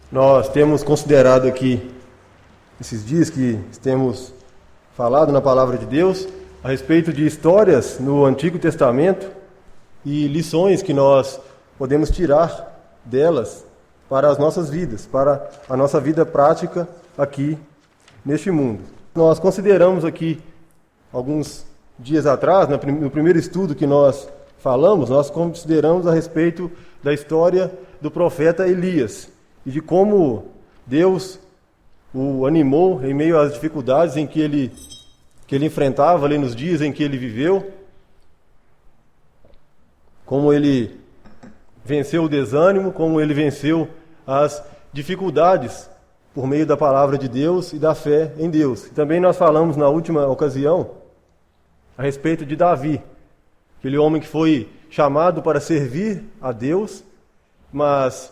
Nós temos considerado aqui, esses dias que temos falado na Palavra de Deus, a respeito de histórias no Antigo Testamento e lições que nós podemos tirar delas para as nossas vidas, para a nossa vida prática aqui neste mundo. Nós consideramos aqui, alguns dias atrás, no primeiro estudo que nós falamos, nós consideramos a respeito da história do profeta Elias e de como Deus o animou em meio às dificuldades em que ele enfrentava ali nos dias em que ele viveu, como ele venceu o desânimo, como ele venceu as dificuldades por meio da palavra de Deus e da fé em Deus. E também nós falamos na última ocasião a respeito de Davi, aquele homem que foi chamado para servir a Deus, mas,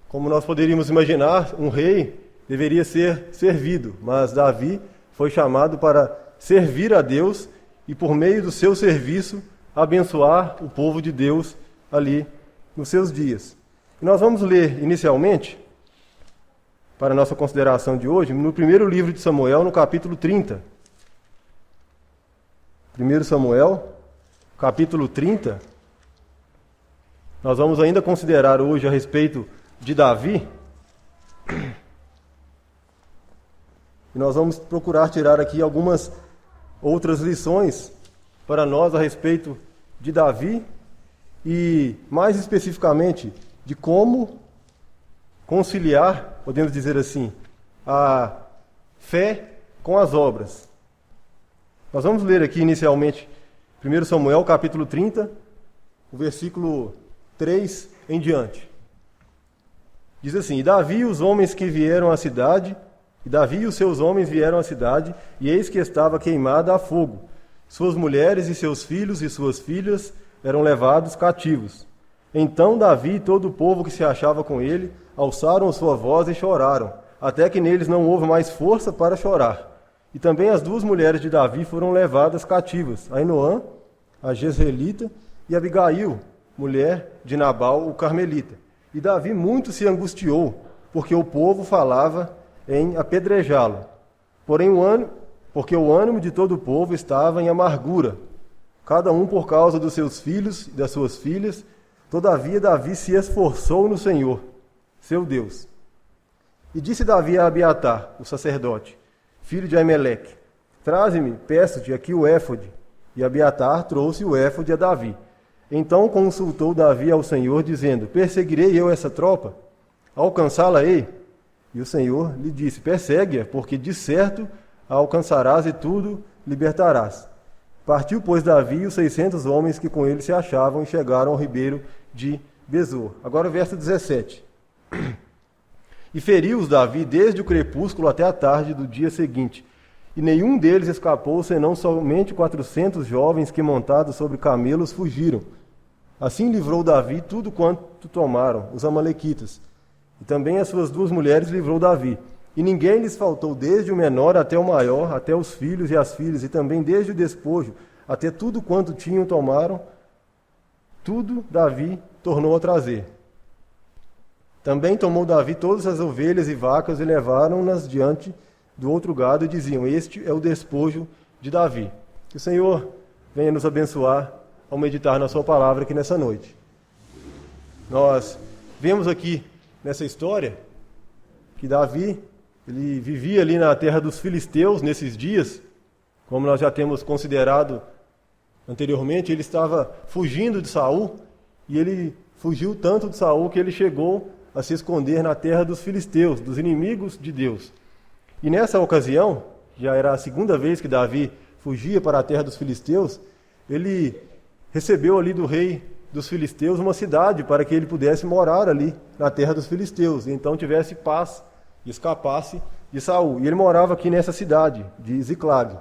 como nós poderíamos imaginar, um rei deveria ser servido, mas Davi foi chamado para servir a Deus e, por meio do seu serviço, abençoar o povo de Deus ali nos seus dias. E nós vamos ler inicialmente, para a nossa consideração de hoje, no primeiro livro de Samuel, no capítulo 30. 1 Samuel, capítulo 30. Nós vamos ainda considerar hoje a respeito de Davi. E nós vamos procurar tirar aqui algumas outras lições para nós a respeito de Davi e, mais especificamente, de como conciliar, podemos dizer assim, a fé com as obras. Nós vamos ler aqui inicialmente 1 Samuel, capítulo 30, o versículo 3 em diante. Diz assim: E Davi e os homens que vieram à cidade, e Davi e os seus homens vieram à cidade, e eis que estava queimada a fogo. Suas mulheres e seus filhos e suas filhas eram levados cativos. Então Davi e todo o povo que se achava com ele alçaram sua voz e choraram, até que neles não houve mais força para chorar. E também as duas mulheres de Davi foram levadas cativas, Ainoã, a Jezreelita, e Abigail, mulher de Nabal, o Carmelita. E Davi muito se angustiou, porque o povo falava em apedrejá-lo. Porque o ânimo de todo o povo estava em amargura, cada um por causa dos seus filhos e das suas filhas. Todavia Davi se esforçou no Senhor, seu Deus. E disse Davi a Abiatar, o sacerdote, filho de Aimeleque: Traze-me, peço-te, aqui o éfode. E Abiatar trouxe o éfode a Davi. Então consultou Davi ao Senhor, dizendo: Perseguirei eu essa tropa? Alcançá-la-ei? E o Senhor lhe disse: Persegue-a, porque de certo a alcançarás e tudo libertarás. Partiu, pois, Davi e os 600 homens que com ele se achavam e chegaram ao ribeiro de Besor. Agora o verso 17. E feriu-os Davi desde o crepúsculo até a tarde do dia seguinte. E nenhum deles escapou, senão somente 400 jovens que, montados sobre camelos, fugiram. Assim livrou Davi tudo quanto tomaram os amalequitas. E também as suas duas mulheres livrou Davi. E ninguém lhes faltou, desde o menor até o maior, até os filhos e as filhas, e também desde o despojo, até tudo quanto tinham tomaram, tudo Davi tornou a trazer. Também tomou Davi todas as ovelhas e vacas e levaram-nas diante do outro gado e diziam: Este é o despojo de Davi. Que o Senhor venha nos abençoar ao meditar na sua palavra aqui nessa noite. Nós vemos aqui nessa história que Davi, ele vivia ali na terra dos filisteus nesses dias, como nós já temos considerado anteriormente. Ele estava fugindo de Saul, e ele fugiu tanto de Saul que ele chegou a se esconder na terra dos filisteus, dos inimigos de Deus. E nessa ocasião, já era a segunda vez que Davi fugia para a terra dos filisteus, ele recebeu ali do rei dos filisteus uma cidade para que ele pudesse morar ali na terra dos filisteus, e então tivesse paz e escapasse de Saul. E ele morava aqui nessa cidade de Ziclag.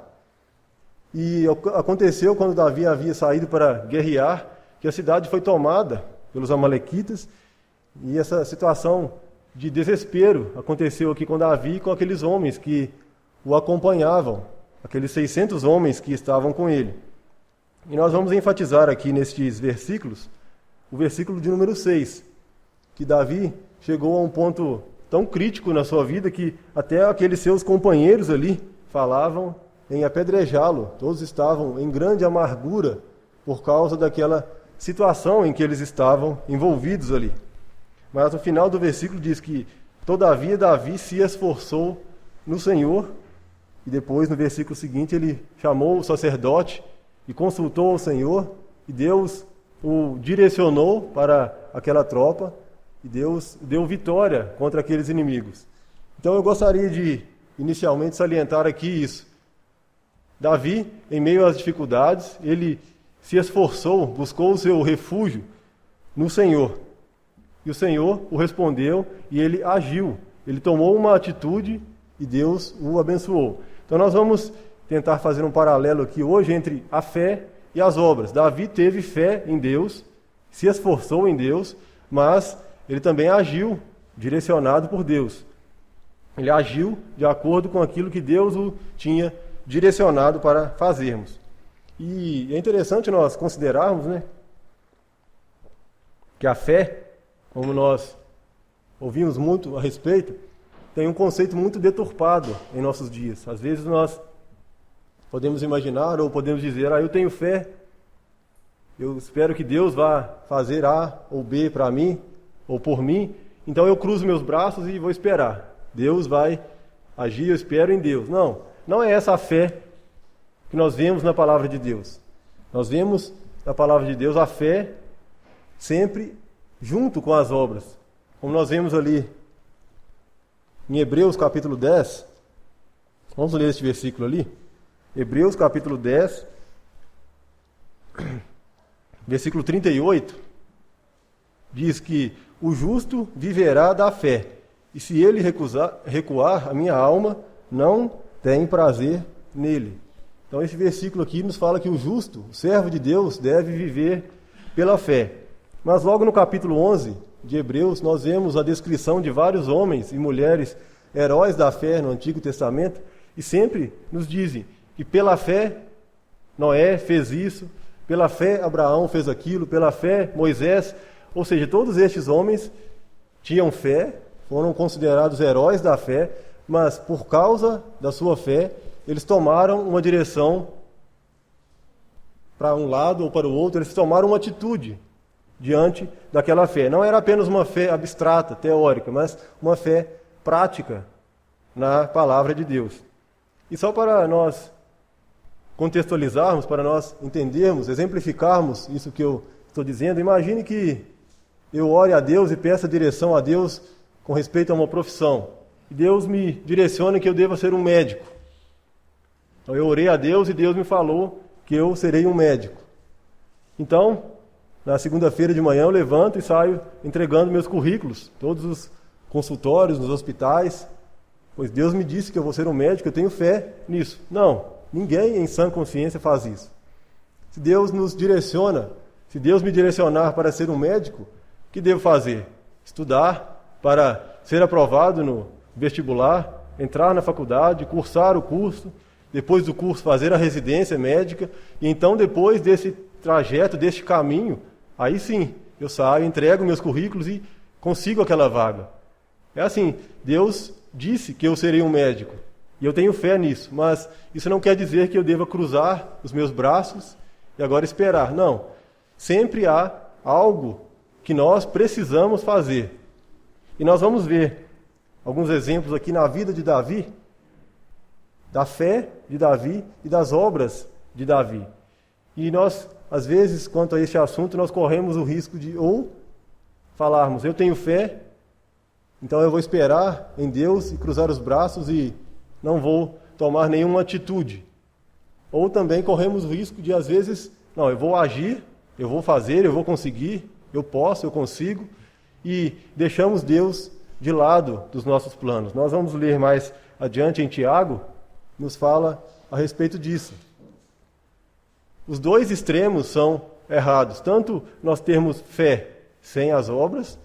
E aconteceu, quando Davi havia saído para guerrear, que a cidade foi tomada pelos amalequitas, e essa situação de desespero aconteceu aqui com Davi e com aqueles homens que o acompanhavam, aqueles 600 homens que estavam com ele. E nós vamos enfatizar aqui nestes versículos, o versículo de número 6, que Davi chegou a um ponto tão crítico na sua vida que até aqueles seus companheiros ali falavam em apedrejá-lo. Todos estavam em grande amargura por causa daquela situação em que eles estavam envolvidos ali. Mas no final do versículo diz que, todavia, Davi se esforçou no Senhor, e depois no versículo seguinte ele chamou o sacerdote e consultou o Senhor, e Deus o direcionou para aquela tropa, e Deus deu vitória contra aqueles inimigos. Então eu gostaria de, inicialmente, salientar aqui isso. Davi, em meio às dificuldades, ele se esforçou, buscou o seu refúgio no Senhor. E o Senhor o respondeu e ele agiu. Ele tomou uma atitude e Deus o abençoou. Então nós vamos tentar fazer um paralelo aqui hoje entre a fé e as obras. Davi teve fé em Deus, se esforçou em Deus, mas ele também agiu direcionado por Deus. Ele agiu de acordo com aquilo que Deus o tinha direcionado para fazermos. E é interessante nós considerarmos, que a fé, como nós ouvimos muito a respeito, tem um conceito muito deturpado em nossos dias. Às vezes nós podemos imaginar ou podemos dizer, eu tenho fé, eu espero que Deus vá fazer A ou B para mim, ou por mim, então eu cruzo meus braços e vou esperar. Deus vai agir, eu espero em Deus. Não é essa a fé que nós vemos na palavra de Deus. Nós vemos na palavra de Deus a fé sempre junto com as obras. Como nós vemos ali em Hebreus capítulo 10, vamos ler este versículo ali. Hebreus capítulo 10, versículo 38, diz que o justo viverá da fé, e se ele recuar, a minha alma não tem prazer nele. Então esse versículo aqui nos fala que o justo, o servo de Deus, deve viver pela fé. Mas logo no capítulo 11 de Hebreus, nós vemos a descrição de vários homens e mulheres, heróis da fé no Antigo Testamento, e sempre nos dizem que pela fé Noé fez isso, pela fé Abraão fez aquilo, pela fé Moisés, ou seja, todos estes homens tinham fé, foram considerados heróis da fé, mas por causa da sua fé, eles tomaram uma direção para um lado ou para o outro, eles tomaram uma atitude diante daquela fé. Não era apenas uma fé abstrata, teórica, mas uma fé prática na palavra de Deus. E só para nós contextualizarmos, para nós entendermos, exemplificarmos isso que eu estou dizendo, imagine que eu ore a Deus e peça direção a Deus com respeito a uma profissão. E Deus me direciona que eu deva ser um médico. Então eu orei a Deus e Deus me falou que eu serei um médico. Então, na segunda-feira de manhã eu levanto e saio entregando meus currículos, todos os consultórios, nos hospitais, pois Deus me disse que eu vou ser um médico, eu tenho fé nisso. Não, ninguém em sã consciência faz isso. Se Deus nos direciona, se Deus me direcionar para ser um médico, o que devo fazer? Estudar para ser aprovado no vestibular, entrar na faculdade, cursar o curso, depois do curso fazer a residência médica, e então depois desse trajeto, deste caminho, aí sim, eu saio, entrego meus currículos e consigo aquela vaga. É assim, Deus disse que eu serei um médico, e eu tenho fé nisso, mas isso não quer dizer que eu deva cruzar os meus braços e agora esperar. Não, sempre há algo que nós precisamos fazer. E nós vamos ver alguns exemplos aqui na vida de Davi, da fé de Davi e das obras de Davi. E nós, às vezes, quanto a este assunto, nós corremos o risco de ou falarmos, eu tenho fé, então eu vou esperar em Deus e cruzar os braços e não vou tomar nenhuma atitude. Ou também corremos o risco de, às vezes, não, eu vou agir, eu vou fazer, eu vou conseguir, eu posso, eu consigo, e deixamos Deus de lado dos nossos planos. Nós vamos ler mais adiante em Tiago, nos fala a respeito disso. Os dois extremos são errados, tanto nós termos fé sem as obras,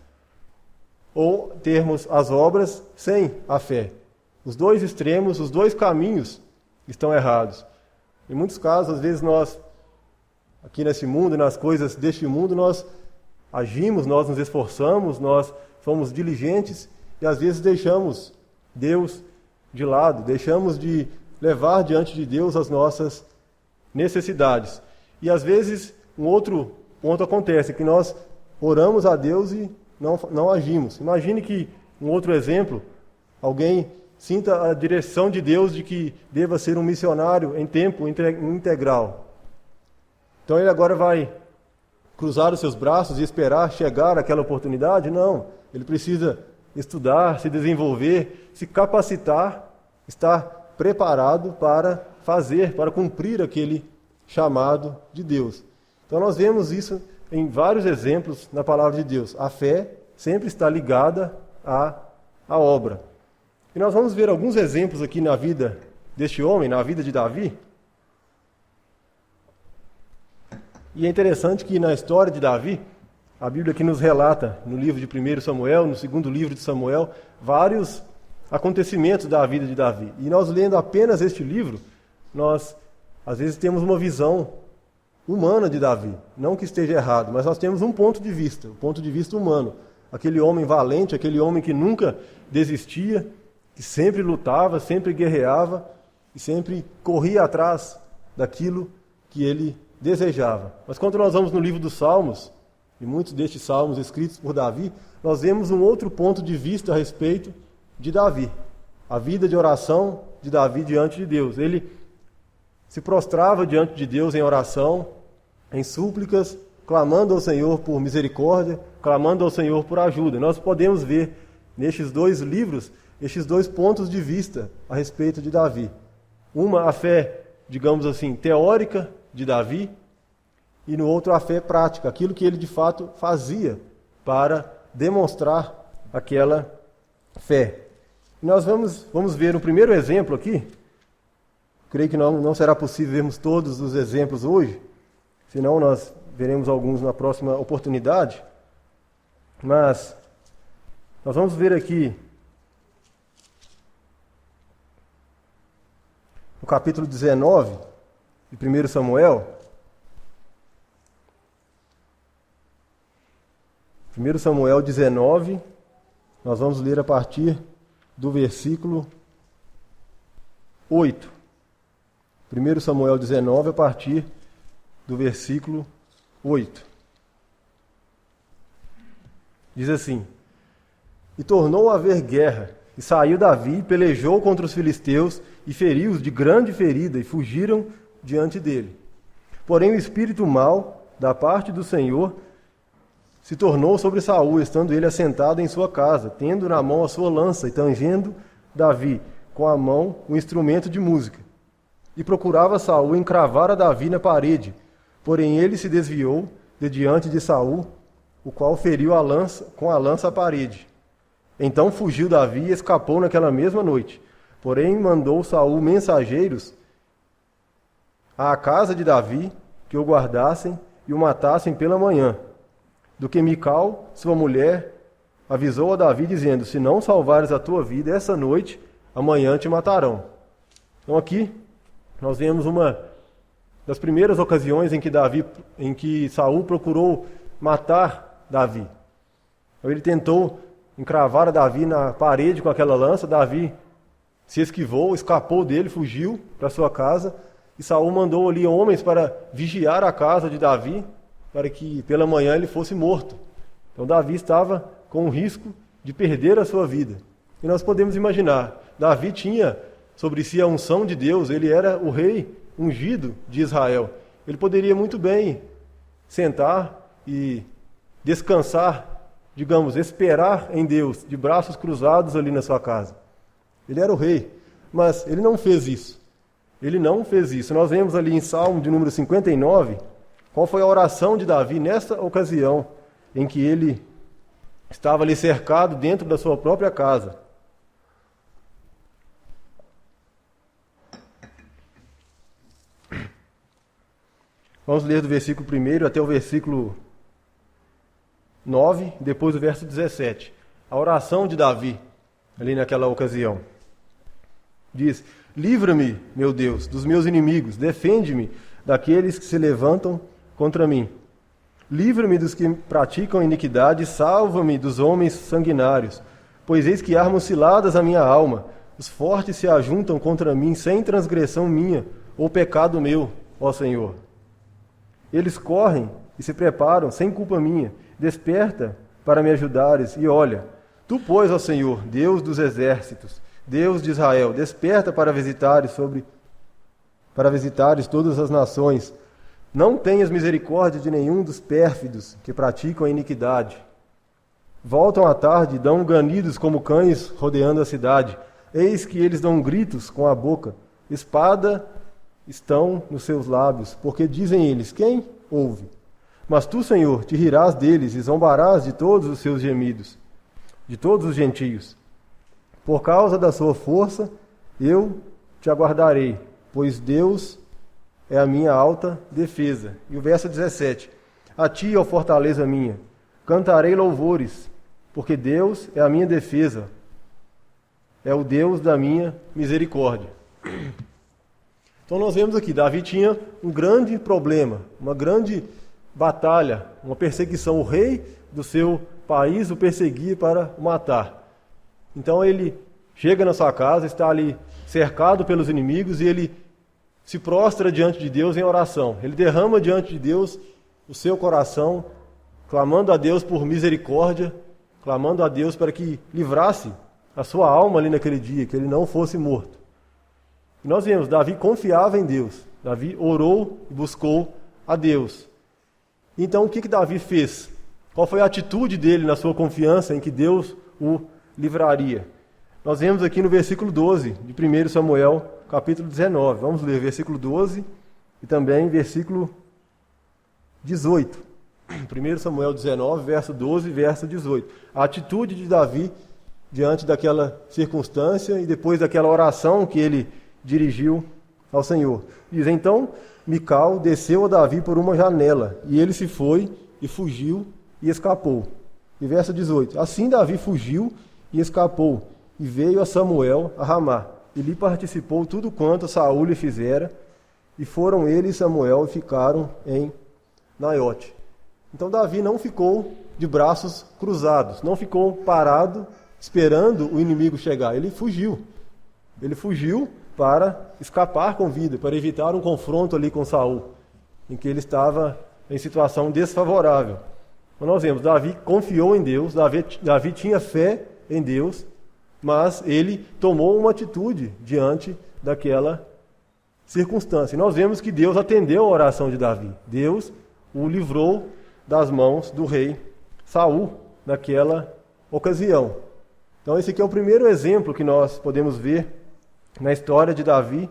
ou termos as obras sem a fé. Os dois extremos, os dois caminhos estão errados. Em muitos casos, às vezes nós, aqui nesse mundo, nas coisas deste mundo, nós agimos, nós nos esforçamos, nós somos diligentes e às vezes deixamos Deus de lado, deixamos de levar diante de Deus as nossas necessidades. E às vezes um outro ponto acontece, que nós oramos a Deus e não agimos. Imagine que, um outro exemplo, alguém sinta a direção de Deus de que deva ser um missionário em tempo integral. Então ele agora vai cruzar os seus braços e esperar chegar aquela oportunidade? Não. Ele precisa estudar, se desenvolver, se capacitar, estar preparado para fazer, para cumprir aquele chamado de Deus. Então nós vemos isso em vários exemplos na palavra de Deus. A fé sempre está ligada à obra. E nós vamos ver alguns exemplos aqui na vida deste homem, na vida de Davi. E é interessante que na história de Davi, a Bíblia aqui nos relata, no livro de 1 Samuel, no segundo livro de Samuel, vários acontecimentos da vida de Davi. E nós lendo apenas este livro, nós às vezes temos uma visão humana de Davi. Não que esteja errado, mas nós temos um ponto de vista, o ponto de vista humano. Aquele homem valente, aquele homem que nunca desistia, que sempre lutava, sempre guerreava e sempre corria atrás daquilo que ele desejava. Mas quando nós vamos no livro dos Salmos, e muitos destes salmos escritos por Davi, nós vemos um outro ponto de vista a respeito de Davi. A vida de oração de Davi diante de Deus. Ele se prostrava diante de Deus em oração, em súplicas, clamando ao Senhor por misericórdia, clamando ao Senhor por ajuda. Nós podemos ver nestes dois livros, estes dois pontos de vista a respeito de Davi. Uma, a fé, digamos assim, teórica de Davi, e no outro a fé prática, aquilo que ele de fato fazia para demonstrar aquela fé. Nós vamos ver o primeiro exemplo aqui. Creio que não será possível vermos todos os exemplos hoje, senão nós veremos alguns na próxima oportunidade. Mas nós vamos ver aqui no capítulo 19 de 1 Samuel. 1 Samuel 19, nós vamos ler a partir do versículo 8. 1 Samuel 19, a partir do versículo 8. Diz assim: E tornou a haver guerra, e saiu Davi, pelejou contra os filisteus, e feriu-os de grande ferida, e fugiram diante dele. Porém o espírito mau, da parte do Senhor, se tornou sobre Saul, estando ele assentado em sua casa, tendo na mão a sua lança, e tangendo Davi com a mão o instrumento de música. E procurava Saul encravar a Davi na parede, porém ele se desviou de diante de Saul, o qual feriu com a lança a parede. Então fugiu Davi e escapou naquela mesma noite. Porém mandou Saul mensageiros à casa de Davi, que o guardassem e o matassem pela manhã. Do que Mical, sua mulher, avisou a Davi, dizendo: Se não salvares a tua vida essa noite, amanhã te matarão. Então aqui nós vemos uma das primeiras ocasiões em que Saul procurou matar Davi. Então, ele tentou encravar a Davi na parede com aquela lança. Davi se esquivou, escapou dele, fugiu para sua casa, e Saul mandou ali homens para vigiar a casa de Davi, para que pela manhã ele fosse morto. Então Davi estava com o risco de perder a sua vida. E nós podemos imaginar, Davi tinha sobre si a unção de Deus, ele era o rei ungido de Israel. Ele poderia muito bem sentar e descansar, digamos, esperar em Deus, de braços cruzados ali na sua casa. Ele era o rei, mas ele não fez isso. Ele não fez isso. Nós vemos ali em Salmo de número 59, qual foi a oração de Davi nesta ocasião em que ele estava ali cercado dentro da sua própria casa. Vamos ler do versículo 1 até o versículo 9, depois o verso 17. A oração de Davi, ali naquela ocasião. Diz: Livra-me, meu Deus, dos meus inimigos, defende-me daqueles que se levantam contra mim. Livra-me dos que praticam iniquidade, salva-me dos homens sanguinários. Pois eis que armam ciladas a minha alma, os fortes se ajuntam contra mim, sem transgressão minha, ou pecado meu, ó Senhor. Eles correm e se preparam, sem culpa minha. Desperta para me ajudares, e olha, tu, pois, ó Senhor, Deus dos exércitos, Deus de Israel, desperta para visitares todas as nações. Não tenhas misericórdia de nenhum dos pérfidos que praticam a iniquidade. Voltam à tarde e dão ganidos como cães rodeando a cidade. Eis que eles dão gritos com a boca. Espada estão nos seus lábios, porque dizem eles, quem ouve? Mas tu, Senhor, te rirás deles e zombarás de todos os seus gemidos, de todos os gentios. Por causa da sua força, eu te aguardarei, pois Deus é a minha alta defesa. E o verso 17. A ti, ó fortaleza minha, cantarei louvores, porque Deus é a minha defesa, é o Deus da minha misericórdia. Então nós vemos aqui, Davi tinha um grande problema, uma grande batalha, uma perseguição. O rei do seu país o perseguia para o matar. Então ele chega na sua casa, está ali cercado pelos inimigos e ele se prostra diante de Deus em oração. Ele derrama diante de Deus o seu coração, clamando a Deus por misericórdia, clamando a Deus para que livrasse a sua alma ali naquele dia, que ele não fosse morto. E nós vemos, Davi confiava em Deus. Davi orou e buscou a Deus. Então o que Davi fez? Qual foi a atitude dele na sua confiança em que Deus o livraria? Nós vemos aqui no versículo 12 de 1 Samuel, capítulo 19. Vamos ler versículo 12 e também versículo 18. 1 Samuel 19, verso 12 e verso 18. A atitude de Davi diante daquela circunstância e depois daquela oração que ele dirigiu ao Senhor. Diz, então Mical desceu a Davi por uma janela, e ele se foi e fugiu e escapou. E verso 18. Assim Davi fugiu e escapou, e veio a Samuel a Ramá, e lhe participou tudo quanto Saul lhe fizera, e foram ele e Samuel e ficaram em Naiote. Então Davi não ficou de braços cruzados, não ficou parado esperando o inimigo chegar. Ele fugiu. Ele fugiu para escapar com vida, para evitar um confronto ali com Saul, em que ele estava em situação desfavorável. Então nós vemos, Davi confiou em Deus, Davi tinha fé em Deus, mas ele tomou uma atitude diante daquela circunstância. E nós vemos que Deus atendeu a oração de Davi. Deus o livrou das mãos do rei Saul naquela ocasião. Então esse aqui é o primeiro exemplo que nós podemos ver na história de Davi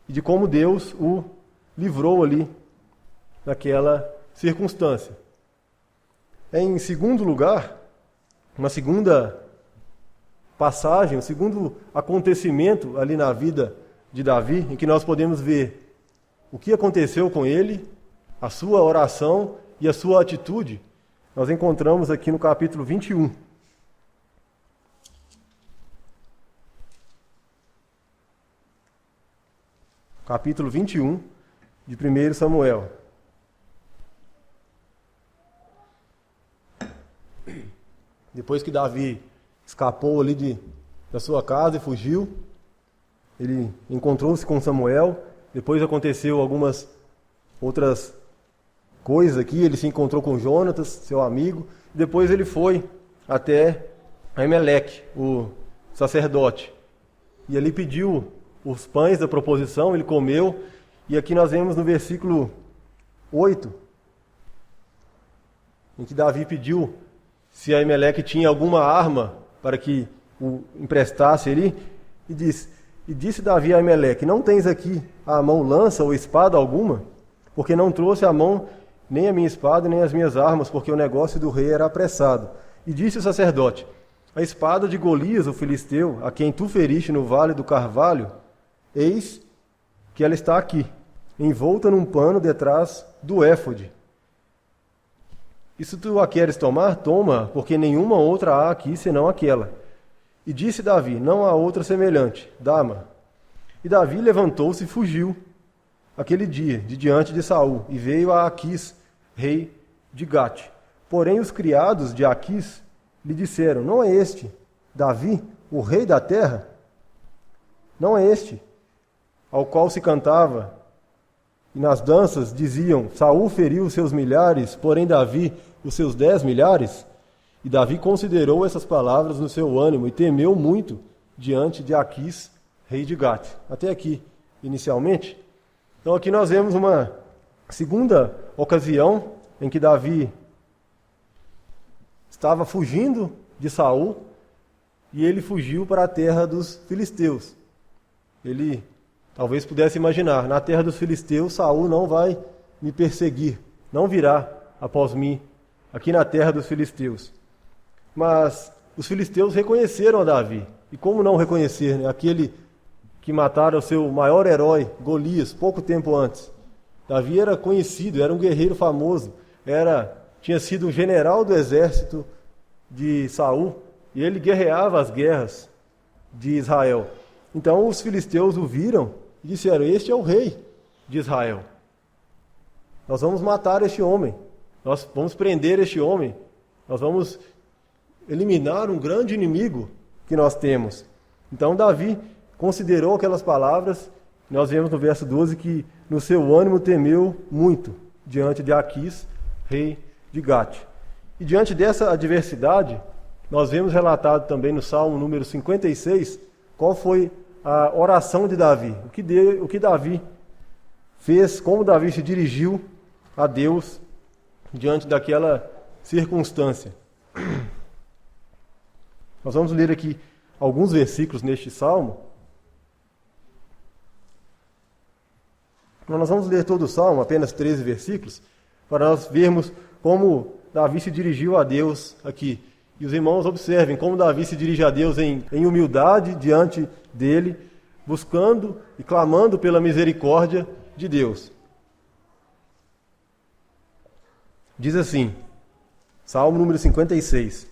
e de como Deus o livrou ali naquela circunstância. Em segundo lugar, uma segunda passagem, um segundo acontecimento ali na vida de Davi, em que nós podemos ver o que aconteceu com ele, a sua oração e a sua atitude, nós encontramos aqui no capítulo 21. Capítulo 21 de 1 Samuel. Depois que Davi escapou ali da sua casa e fugiu, ele encontrou-se com Samuel. Depois aconteceu algumas outras coisas aqui. Ele se encontrou com Jonatas, seu amigo. Depois ele foi até Aimeleque, o sacerdote. E ali pediu os pães da proposição, ele comeu. E aqui nós vemos no versículo 8, em que Davi pediu se Aimeleque tinha alguma arma para que o emprestasse ali, e disse Davi a Aimeleque, não tens aqui à mão lança ou espada alguma? Porque não trouxe à mão nem a minha espada, nem as minhas armas, porque o negócio do rei era apressado. E disse o sacerdote, a espada de Golias, o filisteu, a quem tu feriste no vale do Carvalho, eis que ela está aqui, envolta num pano detrás do éfode. E se tu a queres tomar, toma, porque nenhuma outra há aqui senão aquela. E disse Davi, não há outra semelhante, dá-ma. E Davi levantou-se e fugiu aquele dia, de diante de Saul, e veio a Aquis, rei de Gate. Porém, os criados de Aquis lhe disseram: não é este Davi, o rei da terra? Não é este ao qual se cantava e nas danças diziam: Saul feriu os seus milhares, porém Davi os seus 10 milhares? E Davi considerou essas palavras no seu ânimo e temeu muito diante de Aquis, rei de Gate. Até aqui, inicialmente. Então aqui nós vemos uma segunda ocasião em que Davi estava fugindo de Saul e ele fugiu para a terra dos filisteus. Ele talvez pudesse imaginar: na terra dos filisteus Saul não vai me perseguir, não virá após mim aqui na terra dos filisteus. Mas os filisteus reconheceram a Davi. E como não reconhecer, né? Aquele que mataram o seu maior herói, Golias, pouco tempo antes. Davi era conhecido, era um guerreiro famoso, tinha sido um general do exército de Saul, e ele guerreava as guerras de Israel. Então os filisteus o viram e disseram: este é o rei de Israel. Nós vamos matar este homem, nós vamos prender este homem, nós vamos eliminar um grande inimigo que nós temos. Então Davi considerou aquelas palavras. Nós vemos no verso 12 que no seu ânimo temeu muito diante de Aquis, rei de Gate. E diante dessa adversidade, nós vemos relatado também no Salmo número 56, qual foi a oração de Davi, o que Davi fez, como Davi se dirigiu a Deus diante daquela circunstância. Nós vamos ler aqui alguns versículos neste Salmo. Nós vamos ler todo o Salmo, apenas 13 versículos, para nós vermos como Davi se dirigiu a Deus aqui. E os irmãos observem como Davi se dirige a Deus em humildade diante dele, buscando e clamando pela misericórdia de Deus. Diz assim, Salmo número 56.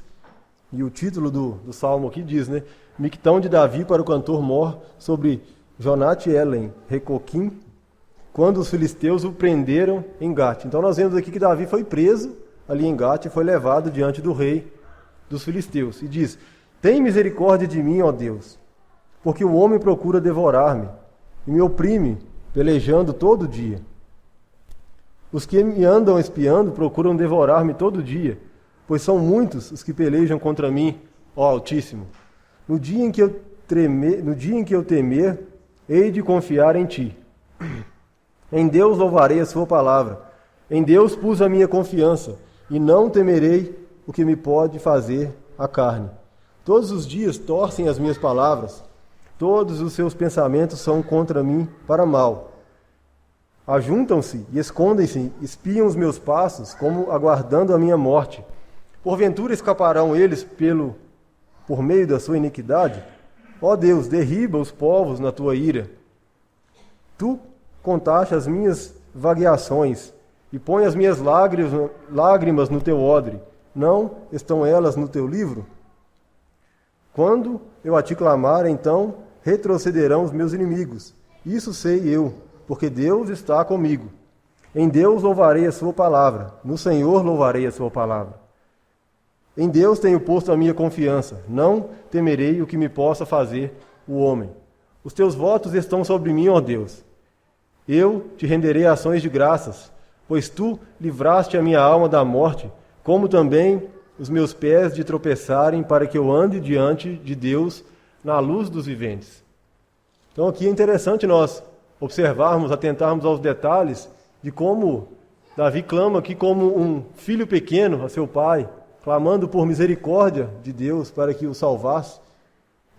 E o título do Salmo aqui diz, né? Mictão de Davi para o cantor mor sobre Jonate Elen, Recoquim, quando os filisteus o prenderam em Gate. Então nós vemos aqui que Davi foi preso ali em Gate e foi levado diante do rei dos filisteus. E diz: tem misericórdia de mim, ó Deus, porque o homem procura devorar-me e me oprime, pelejando todo dia. Os que me andam espiando procuram devorar-me todo dia, pois são muitos os que pelejam contra mim, ó Altíssimo. No dia em que eu temer, hei de confiar em ti. Em Deus louvarei a sua palavra. Em Deus pus a minha confiança, e não temerei o que me pode fazer a carne. Todos os dias torcem as minhas palavras, todos os seus pensamentos são contra mim para mal. Ajuntam-se e escondem-se, espiam os meus passos, como aguardando a minha morte. Porventura escaparão eles por meio da sua iniquidade? Ó Deus, derriba os povos na tua ira. Tu contaste as minhas vagueações e põe as minhas lágrimas no teu odre. Não estão elas no teu livro? Quando eu a te clamar, então retrocederão os meus inimigos. Isso sei eu, porque Deus está comigo. Em Deus louvarei a sua palavra, no Senhor louvarei a sua palavra. Em Deus tenho posto a minha confiança, não temerei o que me possa fazer o homem. Os teus votos estão sobre mim, ó Deus. Eu te renderei ações de graças, pois tu livraste a minha alma da morte, como também os meus pés de tropeçarem, para que eu ande diante de Deus na luz dos viventes. Então aqui é interessante nós observarmos, atentarmos aos detalhes de como Davi clama aqui como um filho pequeno a seu pai, clamando por misericórdia de Deus para que o salvasse,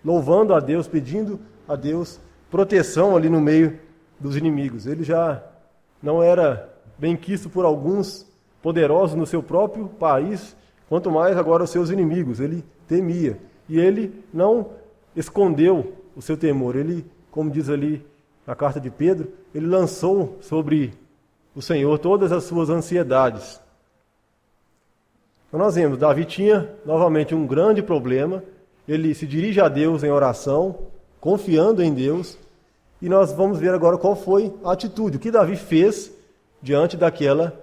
louvando a Deus, pedindo a Deus proteção ali no meio dos inimigos. Ele já não era bem quisto por alguns poderosos no seu próprio país, quanto mais agora os seus inimigos. Ele temia. E ele não escondeu o seu temor. Ele, como diz ali na carta de Pedro, ele lançou sobre o Senhor todas as suas ansiedades. Então nós vemos, Davi tinha novamente um grande problema. Ele se dirige a Deus em oração, confiando em Deus. E nós vamos ver agora qual foi a atitude, o que Davi fez diante daquela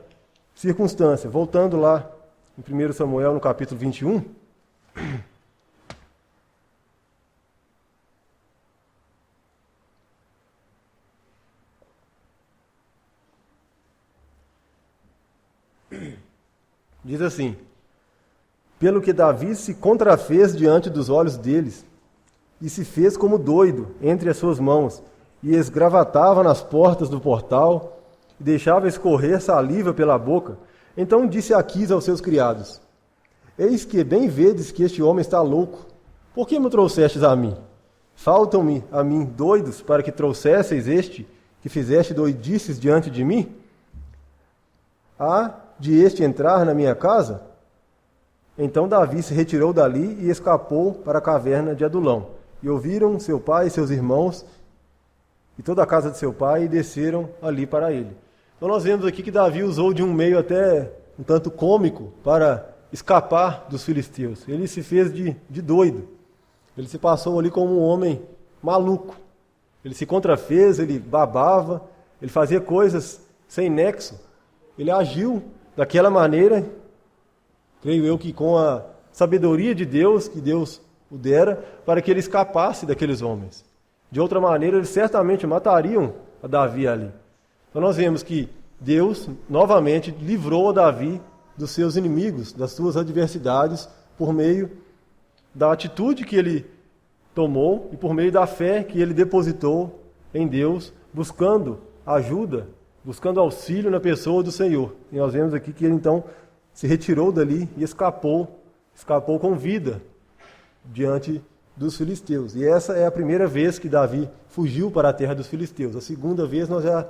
circunstância. Voltando lá em 1 Samuel, no capítulo 21. Diz assim: pelo que Davi se contrafez diante dos olhos deles, e se fez como doido entre as suas mãos, e esgravatava nas portas do portal, e deixava escorrer saliva pela boca. Então disse Aquis aos seus criados: eis que bem vedes que este homem está louco. Por que me trouxestes a mim? Faltam-me a mim doidos para que trouxesseis este, que fizeste doidices diante de mim? Há de este entrar na minha casa? Então Davi se retirou dali e escapou para a caverna de Adulão. E ouviram seu pai e seus irmãos e toda a casa de seu pai e desceram ali para ele. Então nós vemos aqui que Davi usou de um meio até um tanto cômico para escapar dos filisteus. Ele se fez de doido. Ele se passou ali como um homem maluco. Ele se contrafez, ele babava, ele fazia coisas sem nexo. Ele agiu daquela maneira, creio eu que com a sabedoria de Deus, que Deus o dera, para que ele escapasse daqueles homens. De outra maneira, eles certamente matariam a Davi ali. Então nós vemos que Deus, novamente, livrou a Davi dos seus inimigos, das suas adversidades, por meio da atitude que ele tomou e por meio da fé que ele depositou em Deus, buscando ajuda, buscando auxílio na pessoa do Senhor. E nós vemos aqui que ele então se retirou dali e escapou com vida diante dos filisteus. E essa é a primeira vez que Davi fugiu para a terra dos filisteus. A segunda vez nós já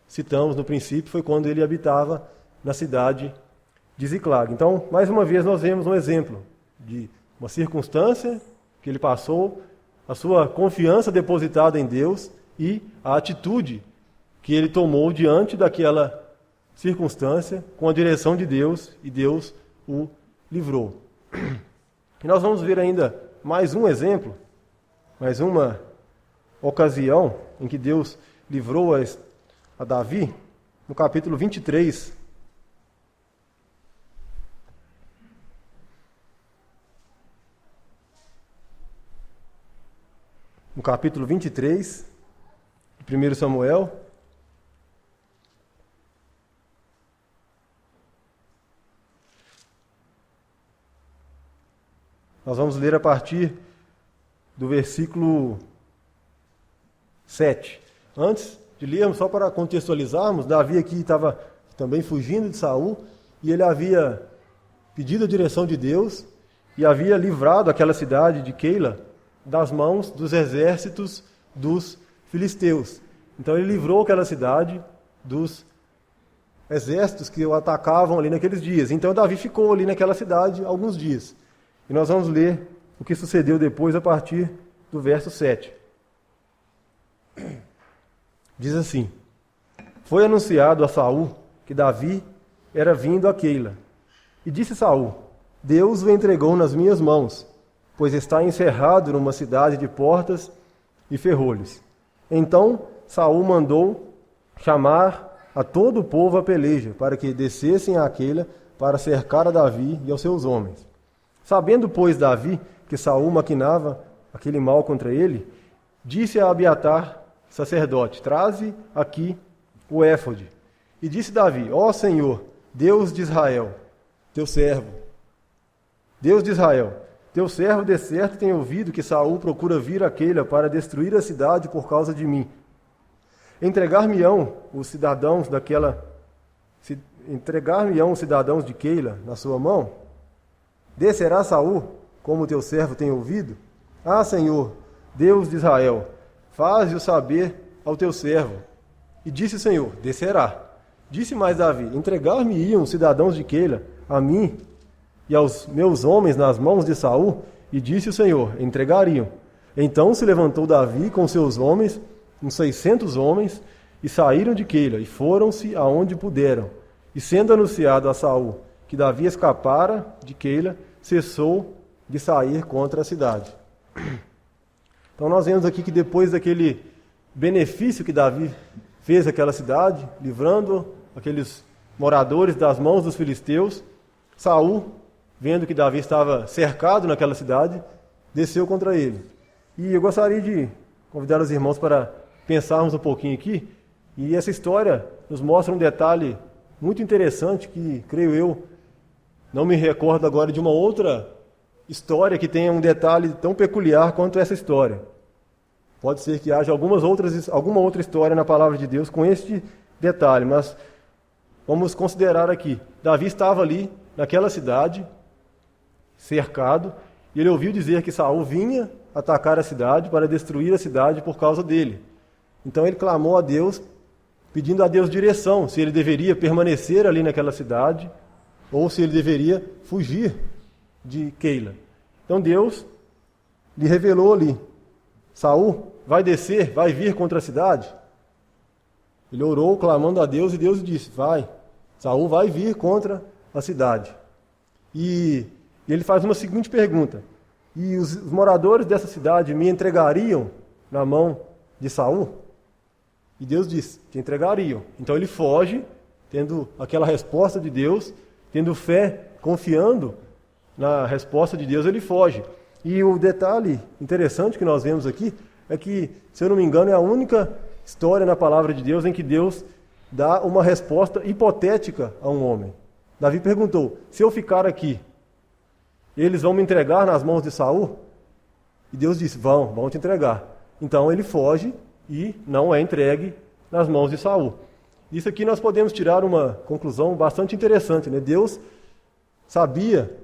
citamos no princípio, foi quando ele habitava na cidade de Ziclag. Então, mais uma vez nós vemos um exemplo de uma circunstância que ele passou, a sua confiança depositada em Deus e a atitude que ele tomou diante daquela circunstância com a direção de Deus, e Deus o livrou. E nós vamos ver ainda mais um exemplo, mais uma ocasião em que Deus livrou a Davi, no capítulo 23. No capítulo 23, de 1 Samuel. Nós vamos ler a partir do versículo 7. Antes de lermos, só para contextualizarmos, Davi aqui estava também fugindo de Saul, e ele havia pedido a direção de Deus e havia livrado aquela cidade de Keila das mãos dos exércitos dos filisteus. Então ele livrou aquela cidade dos exércitos que o atacavam ali naqueles dias. Então Davi ficou ali naquela cidade alguns dias. E nós vamos ler o que sucedeu depois a partir do verso 7. Diz assim: foi anunciado a Saul que Davi era vindo a Keila. E disse Saul: Deus o entregou nas minhas mãos, pois está encerrado numa cidade de portas e ferrolhos. Então Saul mandou chamar a todo o povo à peleja, para que descessem a Keila para cercar a Davi e aos seus homens. Sabendo, pois, Davi que Saul maquinava aquele mal contra ele, disse a Abiatar, sacerdote: traze aqui o éfode. E disse Davi: ó Senhor, Deus de Israel, teu servo, Deus de Israel, teu servo de certo tem ouvido que Saul procura vir a Keila para destruir a cidade por causa de mim. Entregar-me-ão os cidadãos de Keila na sua mão? Descerá Saul, como teu servo tem ouvido? Ah, Senhor, Deus de Israel, faze-o saber ao teu servo. E disse o Senhor: descerá. Disse mais Davi: entregar-me-iam os cidadãos de Keila a mim e aos meus homens nas mãos de Saul? E disse o Senhor: entregariam. Então se levantou Davi com seus homens, uns 600 homens, e saíram de Keila, e foram-se aonde puderam. E sendo anunciado a Saul que Davi escapara de Keila, cessou de sair contra a cidade. Então nós vemos aqui que depois daquele benefício que Davi fez àquela cidade, livrando aqueles moradores das mãos dos filisteus, Saul, vendo que Davi estava cercado naquela cidade, desceu contra ele. E eu gostaria de convidar os irmãos para pensarmos um pouquinho aqui, e essa história nos mostra um detalhe muito interessante que, creio eu, não me recordo agora de uma outra história que tenha um detalhe tão peculiar quanto essa história. Pode ser que haja alguma outra história na palavra de Deus com este detalhe, mas vamos considerar aqui. Davi estava ali, naquela cidade, cercado, e ele ouviu dizer que Saul vinha atacar a cidade para destruir a cidade por causa dele. Então ele clamou a Deus, pedindo a Deus direção, se ele deveria permanecer ali naquela cidade ou se ele deveria fugir de Keila. Então Deus lhe revelou ali: Saul vai descer, vai vir contra a cidade? Ele orou clamando a Deus e Deus disse: vai, Saul vai vir contra a cidade. E ele faz uma seguinte pergunta: e os moradores dessa cidade me entregariam na mão de Saul? E Deus diz: te entregariam. Então ele foge, tendo aquela resposta de Deus, tendo fé, confiando na resposta de Deus, ele foge. E o detalhe interessante que nós vemos aqui é que, se eu não me engano, é a única história na palavra de Deus em que Deus dá uma resposta hipotética a um homem. Davi perguntou: se eu ficar aqui, eles vão me entregar nas mãos de Saul? E Deus disse: vão te entregar. Então ele foge e não é entregue nas mãos de Saul. Isso aqui nós podemos tirar uma conclusão bastante interessante, né? Deus sabia,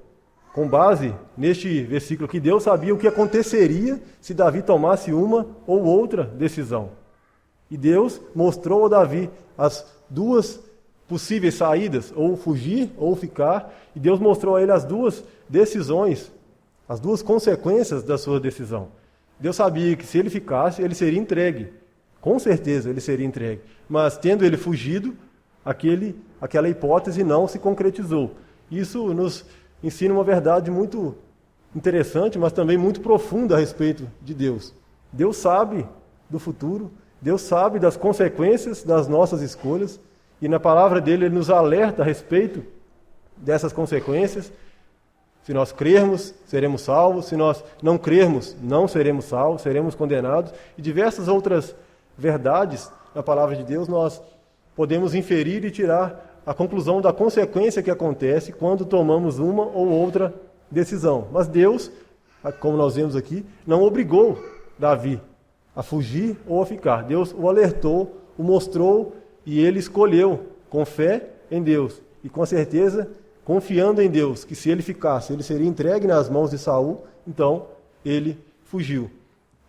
com base neste versículo aqui, Deus sabia o que aconteceria se Davi tomasse uma ou outra decisão. E Deus mostrou a Davi as duas possíveis saídas, ou fugir ou ficar, e Deus mostrou a ele as duas decisões, as duas consequências da sua decisão. Deus sabia que se ele ficasse, ele seria entregue. Com certeza ele seria entregue. Mas tendo ele fugido, aquela hipótese não se concretizou. Isso nos ensina uma verdade muito interessante, mas também muito profunda a respeito de Deus. Deus sabe do futuro, Deus sabe das consequências das nossas escolhas, e na palavra dele ele nos alerta a respeito dessas consequências. Se nós crermos, seremos salvos. Se nós não crermos, não seremos salvos, seremos condenados. E diversas outras verdades na palavra de Deus nós podemos inferir e tirar a conclusão da consequência que acontece quando tomamos uma ou outra decisão. Mas Deus, como nós vemos aqui, não obrigou Davi a fugir ou a ficar. Deus o alertou, o mostrou, e ele escolheu com fé em Deus e com certeza confiando em Deus, que se ele ficasse, ele seria entregue nas mãos de Saul. Então ele fugiu.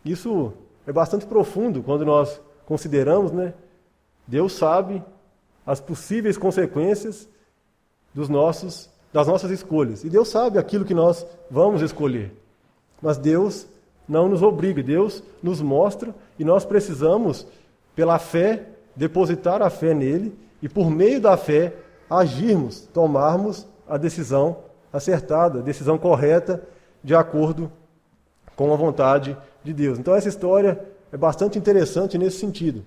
Isso é bastante profundo quando nós consideramos, né? Deus sabe as possíveis consequências das nossas escolhas. E Deus sabe aquilo que nós vamos escolher. Mas Deus não nos obriga, Deus nos mostra, e nós precisamos, pela fé, depositar a fé nele e, por meio da fé, agirmos, tomarmos a decisão acertada, a decisão correta, de acordo com a vontade de Deus. Então essa história é bastante interessante nesse sentido.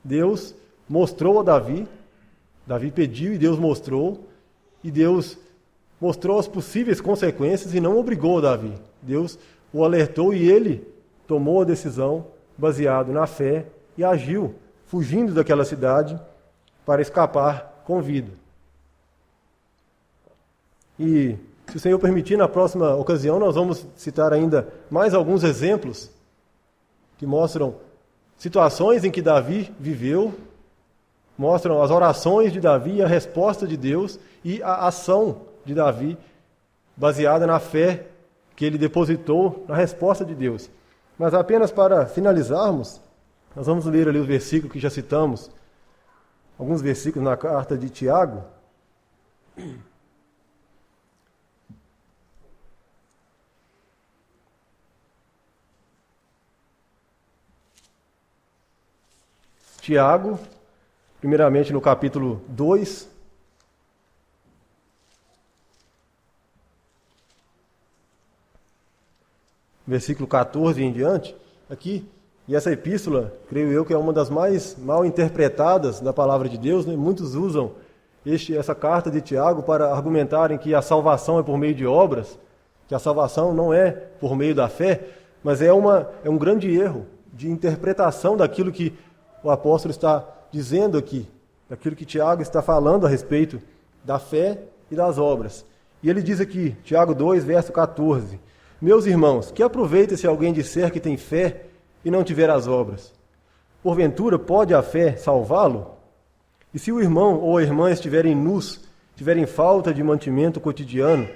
Deus mostrou a Davi, Davi pediu e Deus mostrou as possíveis consequências e não obrigou Davi. Deus o alertou e ele tomou a decisão baseado na fé e agiu, fugindo daquela cidade para escapar com vida. E, se o Senhor permitir, na próxima ocasião nós vamos citar ainda mais alguns exemplos que mostram situações em que Davi viveu, mostram as orações de Davi, a resposta de Deus e a ação de Davi baseada na fé que ele depositou na resposta de Deus. Mas apenas para finalizarmos, nós vamos ler ali o versículo que já citamos, alguns versículos na carta de Tiago. Tiago, primeiramente no capítulo 2, versículo 14 em diante, aqui, e essa epístola, creio eu, que é uma das mais mal interpretadas da palavra de Deus, né? Muitos usam essa carta de Tiago para argumentarem que a salvação é por meio de obras, que a salvação não é por meio da fé, mas é um grande erro de interpretação daquilo que o apóstolo está dizendo aqui, daquilo que Tiago está falando a respeito da fé e das obras. E ele diz aqui, Tiago 2, verso 14, meus irmãos, que aproveita se alguém disser que tem fé e não tiver as obras? Porventura pode a fé salvá-lo? E se o irmão ou a irmã estiverem nus, tiverem falta de mantimento cotidiano,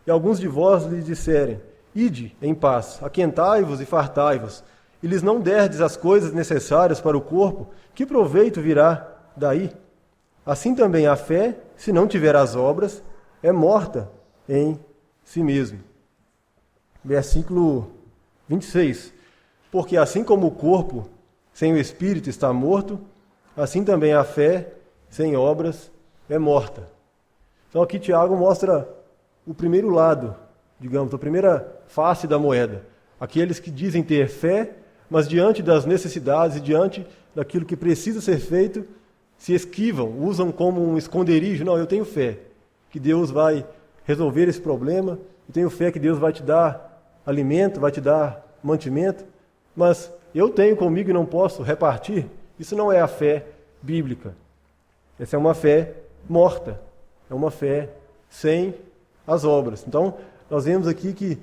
e alguns de vós lhes disserem, ide em paz, aquentai-vos e fartai-vos, e lhes não derdes as coisas necessárias para o corpo, que proveito virá daí? Assim também a fé, se não tiver as obras, é morta em si mesmo. Versículo 26. Porque assim como o corpo sem o espírito está morto, assim também a fé sem obras é morta. Então aqui Tiago mostra o primeiro lado, digamos, a primeira face da moeda. Aqueles que dizem ter fé, mas diante das necessidades e diante daquilo que precisa ser feito, se esquivam, usam como um esconderijo. Não, eu tenho fé que Deus vai resolver esse problema, eu tenho fé que Deus vai te dar alimento, vai te dar mantimento, mas eu tenho comigo e não posso repartir. Isso não é a fé bíblica. Essa é uma fé morta, é uma fé sem as obras. Então, nós vemos aqui que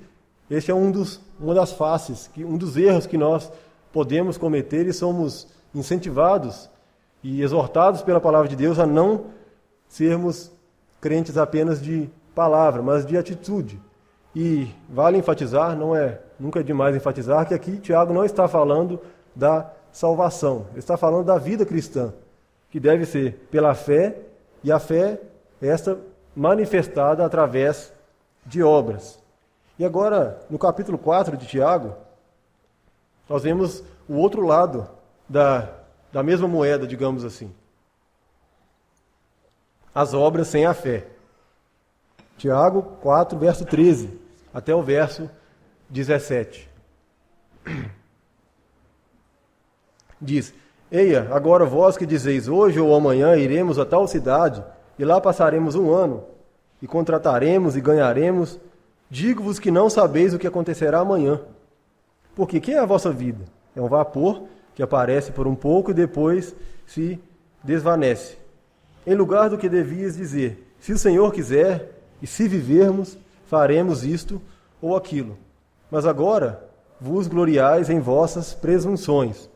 este é uma das faces, um dos erros que nós podemos cometer e somos incentivados e exortados pela palavra de Deus a não sermos crentes apenas de palavra, mas de atitude. E vale enfatizar, nunca é demais enfatizar, que aqui Tiago não está falando da salvação, ele está falando da vida cristã, que deve ser pela fé, e a fé é esta manifestada através de obras. E agora, no capítulo 4 de Tiago, nós vemos o outro lado da mesma moeda, digamos assim. As obras sem a fé. Tiago 4, verso 13, até o verso 17. Diz, eia, agora vós que dizeis, hoje ou amanhã iremos a tal cidade, e lá passaremos um ano, e contrataremos e ganharemos, digo-vos que não sabeis o que acontecerá amanhã. Porque que é a vossa vida? É um vapor que aparece por um pouco e depois se desvanece. Em lugar do que devias dizer, se o Senhor quiser, e se vivermos, faremos isto ou aquilo. Mas agora vos gloriais em vossas presunções.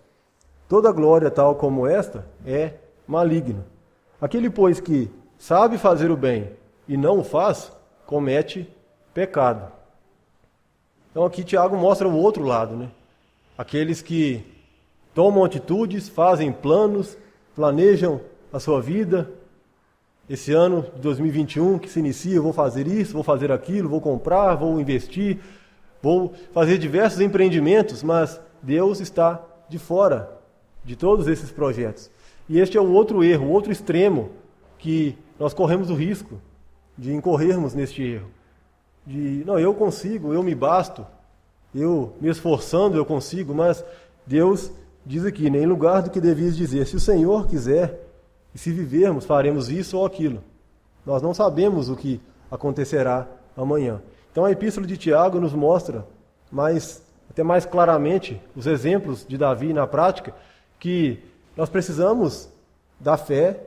Toda glória tal como esta é maligna. Aquele, pois, que sabe fazer o bem e não o faz, comete pecado. Então aqui Tiago mostra o outro lado, né? Aqueles que tomam atitudes, fazem planos, planejam a sua vida. Esse ano de 2021 que se inicia, vou fazer isso, vou fazer aquilo, vou comprar, vou investir, vou fazer diversos empreendimentos, mas Deus está de fora de todos esses projetos. E este é o outro erro, o outro extremo que nós corremos o risco de incorrermos neste erro. Não, eu consigo, eu me basto, eu me esforçando eu consigo, mas Deus diz aqui, né, em lugar do que devias dizer, se o Senhor quiser, e se vivermos, faremos isso ou aquilo. Nós não sabemos o que acontecerá amanhã. Então a epístola de Tiago nos mostra até mais claramente os exemplos de Davi na prática, que nós precisamos da fé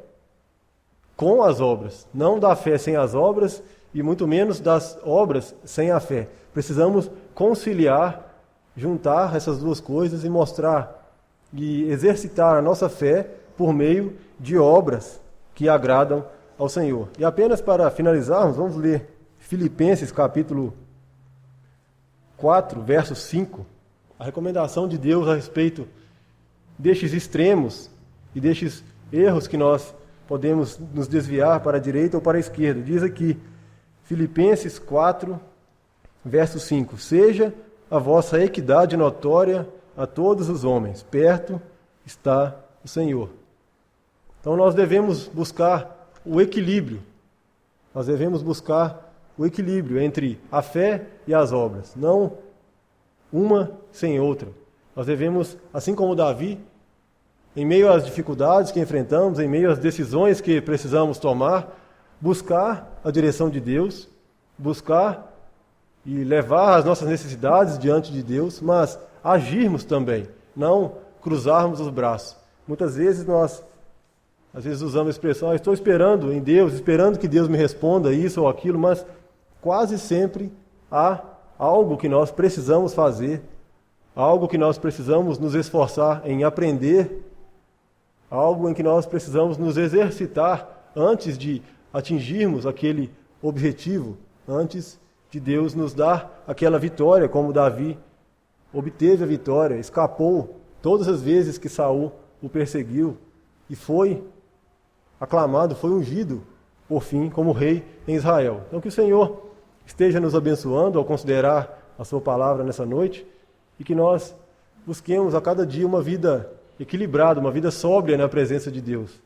com as obras, não da fé sem as obras e muito menos das obras sem a fé. Precisamos conciliar, juntar essas duas coisas e mostrar e exercitar a nossa fé por meio de obras que agradam ao Senhor. E apenas para finalizarmos, vamos ler Filipenses capítulo 4, verso 5, a recomendação de Deus a respeito destes extremos e destes erros que nós podemos nos desviar para a direita ou para a esquerda. Diz aqui, Filipenses 4, verso 5, seja a vossa equidade notória a todos os homens, perto está o Senhor. Então nós devemos buscar o equilíbrio. Nós devemos buscar o equilíbrio entre a fé e as obras, não uma sem outra. Nós devemos, assim como Davi, em meio às dificuldades que enfrentamos, em meio às decisões que precisamos tomar, buscar a direção de Deus, buscar e levar as nossas necessidades diante de Deus, mas agirmos também, não cruzarmos os braços. Muitas vezes nós, usamos a expressão, estou esperando em Deus, esperando que Deus me responda isso ou aquilo, mas quase sempre há algo que nós precisamos fazer, algo que nós precisamos nos esforçar em aprender, algo em que nós precisamos nos exercitar antes de atingirmos aquele objetivo, antes de Deus nos dar aquela vitória, como Davi obteve a vitória, escapou todas as vezes que Saul o perseguiu e foi aclamado, foi ungido, por fim, como rei em Israel. Então que o Senhor esteja nos abençoando ao considerar a sua palavra nessa noite e que nós busquemos a cada dia uma vida equilibrada, uma vida sóbria na presença de Deus,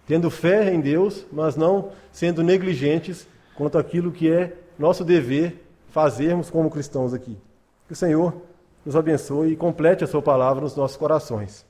tendo fé em Deus, mas não sendo negligentes quanto àquilo que é nosso dever fazermos como cristãos aqui. Que o Senhor nos abençoe e complete a sua palavra nos nossos corações.